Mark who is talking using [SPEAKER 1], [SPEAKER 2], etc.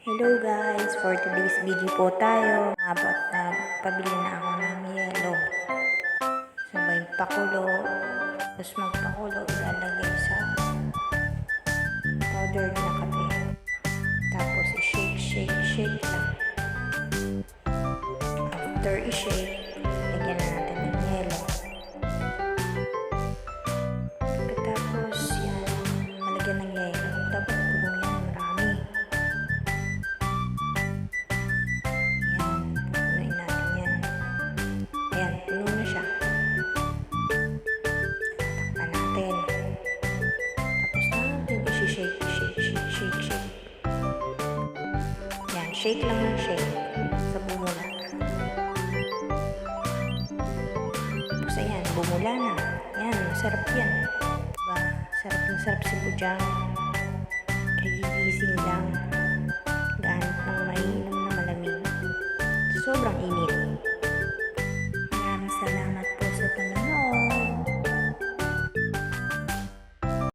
[SPEAKER 1] Hello guys! For today's video po tayo, pabili na ako ng yelo. Sabay pakulo, tapos magpakulo, ilalagay sa powder na kape. Tapos i-shake lang. After i-shake, lagyan na natin ng yelo. Tapos yan, malagyan ng yelo. Dapat pulong yan, marami. Puno na siya. Tatakpan natin. Tapos natin i-shake. Yan, shake lang ng shake sa bumula. Tapos ayan, bumula na. Yan, masarap yan. Diba? Sarap na sarap si Bujang. Kagigising lang. Ganit ng mainom na malamig. Sobrang init.